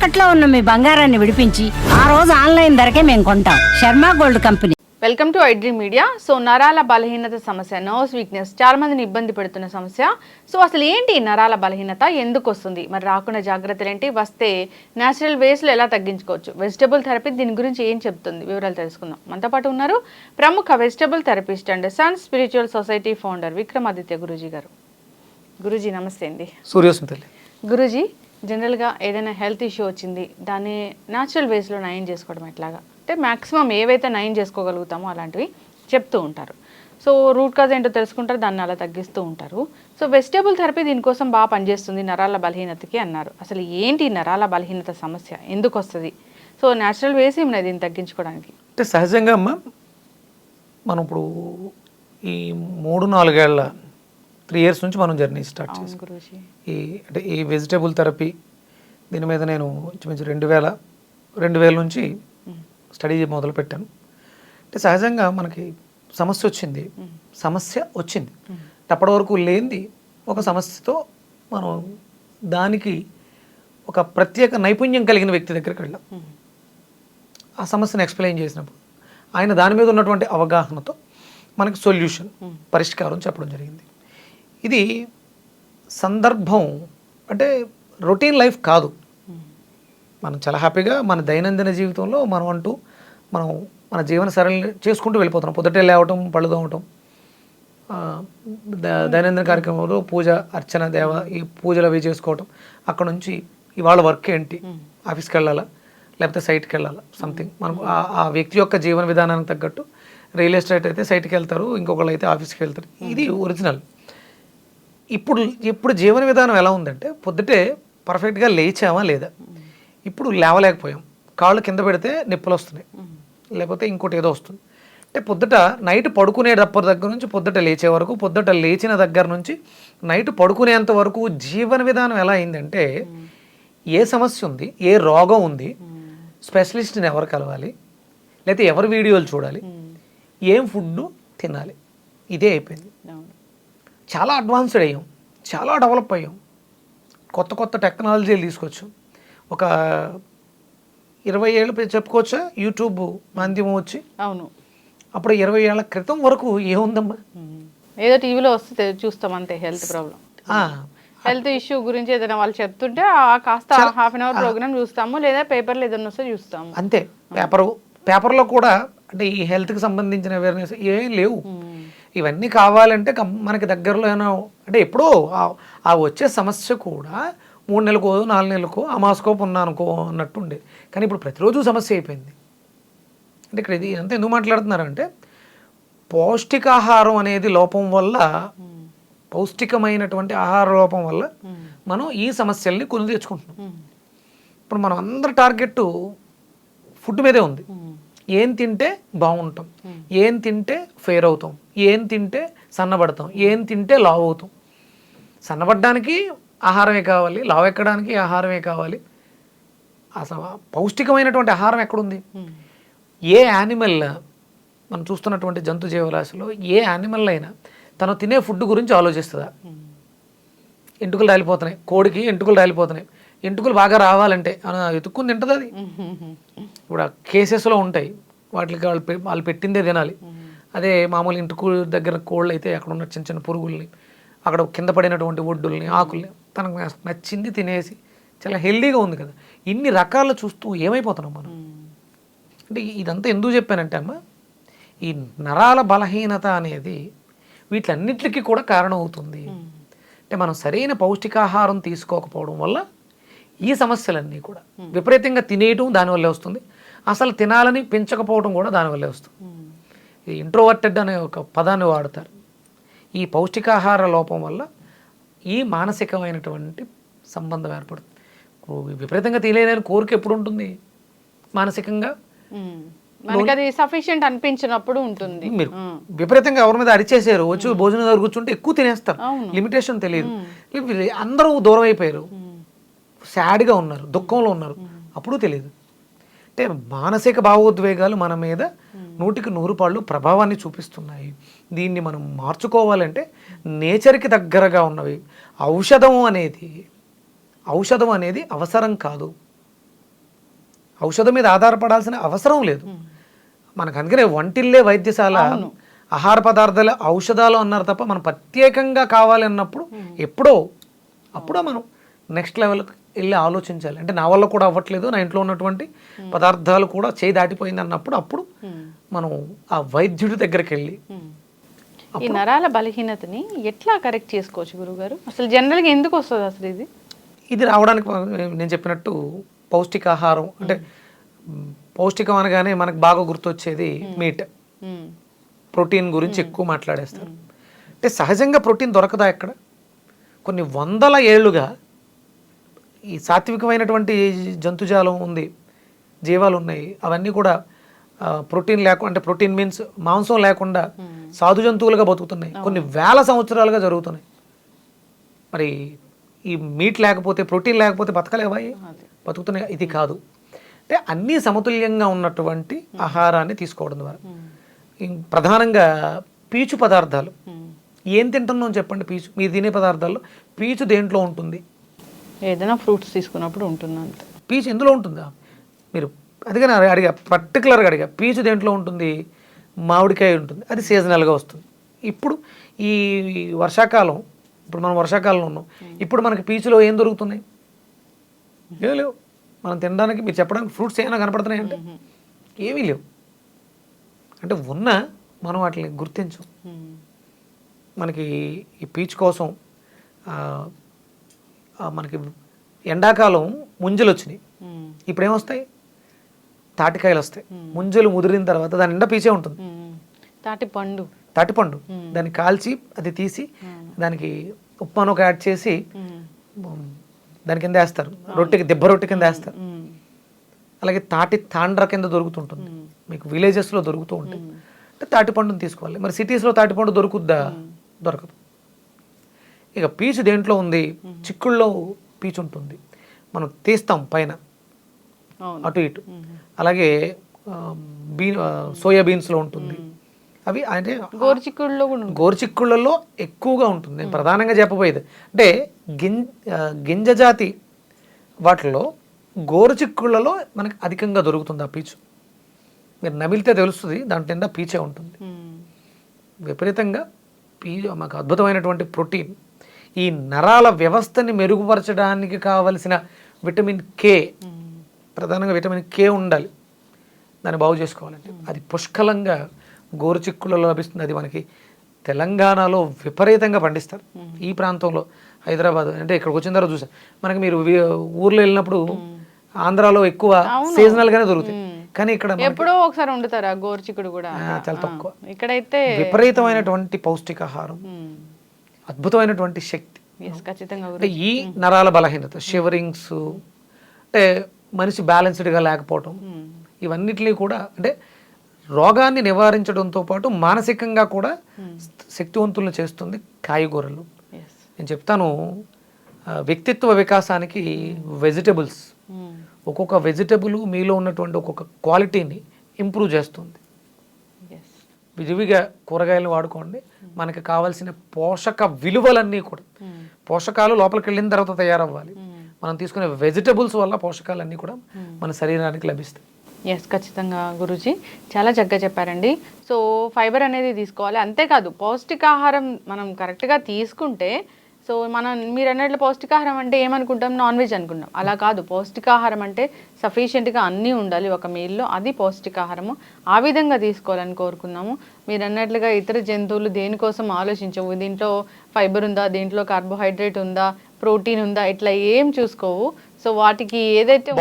తాకట్లో ఉన్న మీ బంగారాన్ని విడిపించి ఆ రోజు ఆన్లైన్ ధరకే మేము కొంటాం. Sharma gold company. Welcome to iDream media. So నరాల బలహీనత సమస్య, నర్వ్స్ వీక్నెస్ చాలా మందిని ఇబ్బంది పెడుతున్న సమస్య. సో అసలు ఏంటి నరాల బలహీనత, ఎందుకు వస్తుంది, మరి రాకుండా జాగ్రత్తలు ఏంటి, వస్తే న్యాచురల్ వేస్లో ఎలా తగ్గించుకోవచ్చు, వెజిటబుల్ థెరపీ దీని గురించి ఏం చెప్తుంది, వివరాలు తెలుసుకుందాం. మనతో పాటు ఉన్నారు ప్రముఖ vegetable therapist and sun spiritual society founder Vikramaditya guruji గారు. గురూజీ నమస్తే అండి. సూర్యోస్మితల్లి. గురూజీ, జనరల్గా ఏదైనా హెల్త్ ఇష్యూ వచ్చింది, దాన్ని న్యాచురల్ వేస్లో నయం చేసుకోవడం ఎట్లాగా, అంటే మ్యాక్సిమం ఏవైతే నయం చేసుకోగలుగుతామో అలాంటివి చెప్తూ ఉంటారు. సో రూట్ కాజ్ ఏంటో తెలుసుకుంటారు, దాన్ని అలా తగ్గిస్తూ ఉంటారు. సో వెజిటబుల్ థెరపీ దీనికోసం బాగా పనిచేస్తుంది నరాల బలహీనతకి అన్నారు. అసలు ఏంటి నరాల బలహీనత సమస్య, ఎందుకు వస్తుంది, సో న్యాచురల్ వేస్ ఏమన్నా దీన్ని తగ్గించుకోవడానికి? అంటే సహజంగా అమ్మ, మనం ఇప్పుడు ఈ 3-4 ఏళ్ళ 3 years నుంచి మనం జర్నీ స్టార్ట్ చేసాం. గురూజీ, ఈ వెజిటబుల్ థెరపీ దీని మీద నేను ఇంచుమించు 2000 నుంచి స్టడీ మొదలు పెట్టాను. అంటే సహజంగా మనకి సమస్య వచ్చింది అప్పటి వరకు లేనిది ఒక సమస్యతో మనం దానికి ఒక ప్రత్యేక నైపుణ్యం కలిగిన వ్యక్తి దగ్గరికి వెళ్ళాం. ఆ సమస్యను ఎక్స్ప్లెయిన్ చేసినప్పుడు ఆయన దాని మీద ఉన్నటువంటి అవగాహనతో మనకి సొల్యూషన్, పరిష్కారం చెప్పడం జరిగింది. ఇది సందర్భం, అంటే రొటీన్ లైఫ్ కాదు. మనం చాలా హ్యాపీగా మన దైనందిన జీవితంలో మనం మన జీవన సరళి చేసుకుంటూ వెళ్ళిపోతున్నాం. పొద్దుటే లేవటం, పళ్ళు తోమటం, దైనందిన కార్యక్రమంలో పూజ, అర్చన, ఈ పూజలు అవి చేసుకోవటం. అక్కడ నుంచి ఇవాళ వర్క్ ఏంటి, ఆఫీస్కి వెళ్ళాలా లేకపోతే సైట్కి వెళ్ళాలా, సంథింగ్ మనం ఆ వ్యక్తి యొక్క జీవన విధానానికి తగ్గట్టు రియల్ ఎస్టేట్ అయితే సైట్కి వెళ్తారు, ఇంకొకళ్ళు అయితే ఆఫీస్కి వెళ్తారు. ఇది ఒరిజినల్. ఇప్పుడు జీవన విధానం ఎలా ఉందంటే, పొద్దుటే పర్ఫెక్ట్గా లేచామా లేదా, ఇప్పుడు లేవలేకపోయాం, కాళ్ళు కింద పెడితే నిప్పులు వస్తున్నాయి, లేకపోతే ఇంకోటి ఏదో వస్తుంది. అంటే పొద్దుట నైట్ పడుకునేటప్పటి దగ్గర నుంచి పొద్దుట లేచే వరకు, పొద్దుట లేచిన దగ్గర నుంచి నైట్ పడుకునేంత వరకు జీవన విధానం ఎలా అయిందంటే, ఏ సమస్య ఉంది, ఏ రోగం ఉంది, స్పెషలిస్ట్ని ఎవరు కలవాలి, లేకపోతే ఎవరి వీడియోలు చూడాలి, ఏం ఫుడ్ తినాలి, ఇదే అయిపోయింది. చాలా అడ్వాన్స్డ్ అయ్యాం, చాలా డెవలప్ అయ్యాం, కొత్త టెక్నాలజీలు తీసుకొచ్చాం. ఒక 20 ఏళ్ళు చెప్పుకోవచ్చా యూట్యూబ్ మాధ్యమం వచ్చి? అవును. అప్పుడు 20 ఏళ్ల క్రితం వరకు ఏముందమ్మా, ఏదో టీవీలో వస్తే చూస్తాం అంతే. హెల్త్ ప్రాబ్లం, హెల్త్ ఇష్యూ గురించి ఏదైనా వాళ్ళు చెప్తుంటే కాస్త హాఫ్ అన్ అవర్ ప్రోగ్రామ్ చూస్తాము, లేదా పేపర్లో ఏదైనా వస్తే చూస్తాము అంతే. పేపర్లో కూడా అంటే ఈ హెల్త్కి సంబంధించిన అవేర్నెస్ ఏం లేవు. ఇవన్నీ కావాలంటే మనకి దగ్గరలో ఏమైనా అంటే ఎప్పుడో ఆ వచ్చే సమస్య కూడా 3 నెలలకో 4 నెలలకో అమాసుకో పున్నానుకో అన్నట్టు ఉండేది. కానీ ఇప్పుడు ప్రతిరోజు సమస్య అయిపోయింది. అంటే ఇక్కడ ఇది అంతా ఎందుకు మాట్లాడుతున్నారంటే, పౌష్టికాహారం అనేది లోపం వల్ల, పౌష్టికమైనటువంటి ఆహార లోపం వల్ల మనం ఈ సమస్యల్ని కొని తెచ్చుకుంటున్నాం. ఇప్పుడు మనం అందరి టార్గెట్ ఫుడ్ మీదే ఉంది. ఏం తింటే బాగుంటాం, ఏం తింటే ఫెయిర్ అవుతాం, ఏం తింటే సన్నబడతాం, ఏం తింటే లావు అవుతాం. సన్నబడడానికి ఆహారమే కావాలి, లావు ఎక్కడానికి ఆహారమే కావాలి. అసలు పౌష్టికమైనటువంటి ఆహారం ఎక్కడుంది? ఏ యానిమల్, మనం చూస్తున్నటువంటి జంతు జీవరాశిలో ఏ యానిమల్ అయినా తను తినే ఫుడ్ గురించి ఆలోచిస్తుందా? ఎంటుకలు రాలిపోతున్నాయి, కోడికి ఎంటుకలు రాలిపోతున్నాయి, ఎంటుకలు బాగా రావాలంటే వెతుక్కుని తింటుంది అది. ఇప్పుడు ఆ కేసెస్లో ఉంటాయి, వాటికి వాళ్ళు పెట్టిందే తినాలి. అదే మామూలు ఇంటికి దగ్గర కోళ్ళు అయితే అక్కడ ఉన్న చిన్న పురుగుల్ని, అక్కడ కింద పడినటువంటి ఒడ్డుల్ని, ఆకుల్ని తనకు నచ్చింది తినేసి చాలా హెల్దీగా ఉంది కదా. ఇన్ని రకాలు చూస్తూ ఏమైపోతున్నాం మనం? అంటే ఇదంతా ఎందుకు చెప్పానంటే అమ్మ, ఈ నరాల బలహీనత అనేది వీటిలన్నిటికీ కూడా కారణం అవుతుంది. అంటే మనం సరైన పౌష్టికాహారం తీసుకోకపోవడం వల్ల ఈ సమస్యలన్నీ కూడా, విపరీతంగా తినేయటం దానివల్లే వస్తుంది, అసలు తినాలని పెంచకపోవడం కూడా దానివల్లే వస్తుంది. ఇది ఇంట్రోవర్టెడ్ అనే ఒక పదాన్ని వాడతారు. ఈ పౌష్టికాహార లోపం వల్ల ఈ మానసికమైనటువంటి సంబంధం ఏర్పడుతుంది. విపరీతంగా తినేదని కోరిక ఎప్పుడు ఉంటుంది? మానసికంగా మనకి అది సఫిషియెంట్ అనిపించినప్పుడు ఉంటుంది. మీరు విపరీతంగా ఎవరి మీద అరిచేసారు, వచ్చి భోజనం దగ్గర కూర్చుంటే ఎక్కువ తినేస్తారు, లిమిటేషన్ తెలియదు, అందరూ దూరం అయిపోయారు, సాడ్గా ఉన్నారు, దుఃఖంలో ఉన్నారు, అప్పుడు తెలియదు. అంటే మానసిక భావోద్వేగాలు మన మీద 100కి 100 పాళ్ళు ప్రభావాన్ని చూపిస్తున్నాయి. దీన్ని మనం మార్చుకోవాలంటే నేచర్కి దగ్గరగా ఉన్నవి, ఔషధం అనేది అవసరం కాదు. ఔషధం మీద ఆధారపడాల్సిన అవసరం లేదు మనకు. అందుకనే వంటిల్లే వైద్యశాల, ఆహార పదార్థాలు ఔషధాలు అన్నారు తప్ప మనం ప్రత్యేకంగా కావాలి అన్నప్పుడు ఎప్పుడో అప్పుడో మనం నెక్స్ట్ లెవెల్కి వెళ్ళి ఆలోచించాలి. అంటే నా వల్ల కూడా అవ్వట్లేదు, నా ఇంట్లో ఉన్నటువంటి పదార్థాలు కూడా చేయి దాటిపోయింది అన్నప్పుడు అప్పుడు మనం ఆ వైద్యుడి దగ్గరికి వెళ్ళి. ఈ నరాల బలహీనతని ఎట్లా కరెక్ట్ చేసుకోవచ్చు గురుగారు? అసలు జనరల్గా ఎందుకు వస్తుంది అసలు ఇది? ఇది రావడానికి నేను చెప్పినట్టు పౌష్టికాహారం, అంటే పౌష్టికం అనగానే మనకు బాగా గుర్తొచ్చేది మీట్, ప్రోటీన్ గురించి ఎక్కువ మాట్లాడేస్తారు. అంటే సహజంగా ప్రోటీన్ దొరకదా ఎక్కడ? కొన్ని వందల ఏళ్ళుగా ఈ సాత్వికమైనటువంటి జంతుజాలం ఉంది, జీవాలు ఉన్నాయి, అవన్నీ కూడా ప్రోటీన్ లేకుండా, అంటే ప్రోటీన్ మీన్స్ మాంసం లేకుండా సాధు జంతువులుగా బతుకుతున్నాయి, కొన్ని వేల సంవత్సరాలుగా జరుగుతున్నాయి. మరి ఈ మీట్ లేకపోతే, ప్రోటీన్ లేకపోతే బతకలేవా? బతుకుతున్నాయి. ఇది కాదు. అంటే అన్నీ సమతుల్యంగా ఉన్నటువంటి ఆహారాన్ని తీసుకోవడం ద్వారా, ప్రధానంగా పీచు పదార్థాలు. ఏం తింటున్నాం చెప్పండి? పీచు మీరు తినే పదార్థాల్లో పీచు దేంట్లో ఉంటుంది? ఏదైనా ఫ్రూట్స్ తీసుకున్నప్పుడు ఉంటుంది అంతే. పీచు ఎందులో ఉంటుందా? మీరు అందుకని అడిగా, పర్టికులర్గా అడిగా, పీచు దేంట్లో ఉంటుంది? మామిడికాయ ఉంటుంది, అది సీజనల్గా వస్తుంది. ఇప్పుడు ఈ వర్షాకాలం, ఇప్పుడు మనం వర్షాకాలంలో ఉన్నాం, ఇప్పుడు మనకి పీచులో ఏం దొరుకుతున్నాయి? ఏమీ లేవు. మనం తినడానికి, మీరు చెప్పడానికి ఫ్రూట్స్ ఏమైనా కనపడుతున్నాయి అంటే ఏమీ లేవు. అంటే ఉన్నా మనం వాటిని గుర్తించం. మనకి ఈ పీచు కోసం మనకి ఎండాకాలం ముంజలు వచ్చినాయి, ఇప్పుడు ఏమొస్తాయి? తాటికాయలు వస్తాయి. ముంజలు ముదిరిన తర్వాత దాని నిండా పీచే ఉంటుంది. తాటిపండు దాన్ని కాల్చి అది తీసి దానికి ఉప్మాను యాడ్ చేసి దాని కింద వేస్తారు, రొట్టెకి దెబ్బ రొట్టె కింద వేస్తారు. అలాగే తాండ్ర కింద దొరుకుతుంటుంది, మీకు విలేజెస్లో దొరుకుతూ ఉంటాయి. అంటే తాటిపండుని తీసుకోవాలి. మరి సిటీస్లో తాటిపండు దొరుకుద్దా? దొరకదు. ఇక పీచు దేంట్లో ఉంది? చిక్కుల్లో పీచు ఉంటుంది, మనం తీస్తాం పైన అటు ఇటు. అలాగే సోయా బీన్స్లో ఉంటుంది. అవి అంటే గోరుచిక్కుళ్ళలో ఎక్కువగా ఉంటుంది. నేను ప్రధానంగా చెప్పబోయేది అంటే గింజ జాతి వాటిలో గోరుచిక్కుళ్ళలో మనకి అధికంగా దొరుకుతుంది ఆ పీచు. మీరు నమిలితే తెలుస్తుంది, దాంట్లో నిండా పీచే ఉంటుంది. విపరీతంగా మాకు అద్భుతమైనటువంటి ప్రోటీన్. ఈ నరాల వ్యవస్థని మెరుగుపరచడానికి కావలసిన విటమిన్ కే, ప్రధానంగా విటమిన్ కే ఉండాలి దాన్ని బాగు చేసుకోవాలంటే. అది పుష్కలంగా గోరుచిక్కులలో లభిస్తుంది. అది మనకి తెలంగాణలో విపరీతంగా పండిస్తారు. ఈ ప్రాంతంలో హైదరాబాద్ అంటే ఇక్కడికి వచ్చిన తర్వాత చూసాను. మనకి మీరు ఊర్లో వెళ్ళినప్పుడు ఆంధ్రాలో ఎక్కువ సీజనల్ గానే దొరుకుతాయి, కానీ ఇక్కడ ఎప్పుడో ఒకసారి వండుతారా గోరుచిక్కుడు కూడా? చాలా తక్కువ. ఇక్కడైతే విపరీతమైనటువంటి పౌష్టికాహారం, అద్భుతమైనటువంటి శక్తి. ఖచ్చితంగా ఈ నరాల బలహీనత, షివరింగ్స్, అంటే మనిషి బ్యాలెన్స్డ్గా లేకపోవటం, ఇవన్నిటినీ కూడా అంటే రోగాన్ని నివారించడంతో పాటు మానసికంగా కూడా శక్తివంతులను చేస్తుంది కాయగూరలు. నేను చెప్తాను, వ్యక్తిత్వ వికాసానికి వెజిటబుల్స్, ఒక్కొక్క వెజిటబుల్ మీలో ఉన్నటువంటి ఒక్కొక్క క్వాలిటీని ఇంప్రూవ్ చేస్తుంది. విరివిగా కూరగాయలు వాడుకోండి, మనకి కావాల్సిన పోషక విలువలన్నీ కూడా, పోషకాలు లోపలికి వెళ్ళిన తర్వాత తయారవ్వాలి. మనం తీసుకునే వెజిటబుల్స్ వల్ల పోషకాలన్నీ కూడా మన శరీరానికి లభిస్తాయి. ఎస్, ఖచ్చితంగా గురూజీ చాలా చక్కగా చెప్పారండి. సో ఫైబర్ అనేది తీసుకోవాలి, అంతేకాదు పౌష్టికాహారం మనం కరెక్ట్గా తీసుకుంటే, సో మీరు అన్నట్లు పౌష్టికాహారం అంటే ఏమనుకుంటాం? నాన్ వెజ్ అనుకుంటాం. అలా కాదు, పౌష్టికాహారం అంటే సఫిషియెంట్గా అన్నీ ఉండాలి ఒక మీల్లో, అది పౌష్టికాహారము. ఆ విధంగా తీసుకోవాలని కోరుకున్నాము. మీరు అన్నట్లుగా ఇతర జంతువులు దేనికోసం ఆలోచించవు, దీంట్లో ఫైబర్ ఉందా, దీంట్లో కార్బోహైడ్రేట్ ఉందా, ప్రోటీన్ ఉందా, ఇట్లా ఏం చూసుకోవు. సో వాటికి ఏదైతే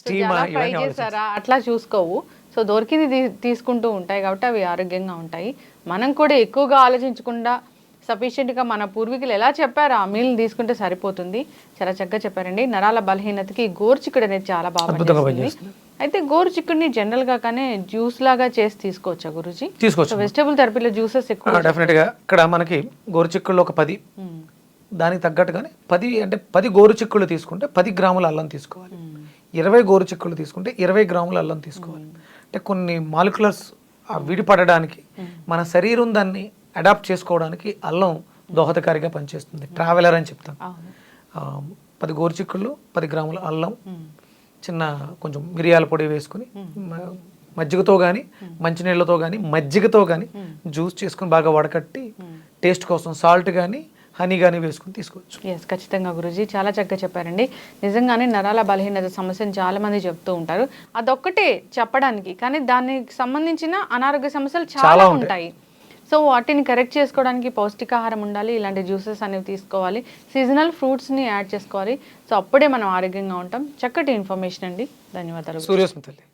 ఫ్రై చేస్తారా అట్లా చూసుకోవు. సో దొరికింది తీసుకుంటూ ఉంటాయి కాబట్టి అవి ఆరోగ్యంగా ఉంటాయి. మనం కూడా ఎక్కువగా ఆలోచించకుండా సఫిషియెంట్గా మన పూర్వీకులు ఎలా చెప్పారో ఆ మీల్ తీసుకుంటే సరిపోతుంది. చాలా చక్కగా చెప్పారండి. నరాల బలహీనతకి గోరుచిక్కుడు అనేది చాలా బాగా పనిచేస్తుంది. అయితే గోరుచిక్కుడిని జనరల్గా కానీ జ్యూస్ లాగా చేసి తీసుకోవచ్చా గురూజీ? తీసుకోవచ్చు. వెజిటబుల్ థెరపీలో జ్యూసెస్ ఎక్కువ డెఫినెట్గా. ఇక్కడ మనకి గోరుచిక్కుళ్ళు ఒక 10, దానికి తగ్గట్టుగానే 10 గోరుచిక్కుళ్ళు తీసుకుంటే 10 గ్రాముల అల్లం తీసుకోవాలి. 20 గోరుచిక్కుళ్ళు తీసుకుంటే 20 గ్రాముల అల్లం తీసుకోవాలి. అంటే కొన్ని మాలిక్యులర్స్ విడిపడడానికి, మన శరీరం దాన్ని అడాప్ట్ చేసుకోవడానికి అల్లం దోహదకారిగా పనిచేస్తుంది. ట్రావెలర్ అని చెప్తాం. 10 గోరుచిక్కుళ్ళు, 10 గ్రాముల అల్లం, చిన్న కొంచెం మిరియాల పొడి వేసుకుని మజ్జిగతో కానీ మంచినీళ్ళతో కానీ మజ్జిగతో కానీ జ్యూస్ చేసుకుని బాగా వడకట్టి టేస్ట్ కోసం సాల్ట్ కానీ హనీ కానీ వేసుకుని తీసుకోవచ్చు. ఎస్, ఖచ్చితంగా గురూజీ చాలా చక్కగా చెప్పారండి. నిజంగానే నరాల బలహీనత సమస్యను చాలా మంది చెప్తూ ఉంటారు. అదొక్కటే చెప్పడానికి, కానీ దానికి సంబంధించిన అనారోగ్య సమస్యలు చాలా ఉంటాయి. సో వాటిని కరెక్ట్ చేసుకోవడానికి పౌష్టికాహారం ఉండాలి, ఇలాంటి జ్యూసెస్ అనేవి తీసుకోవాలి, సీజనల్ ఫ్రూట్స్ని యాడ్ చేసుకోవాలి. సో అప్పుడే మనం ఆరోగ్యంగా ఉంటాం. చక్కటి ఇన్ఫర్మేషన్ అండి, ధన్యవాదాలు. సూర్యోస్మి తల్లి.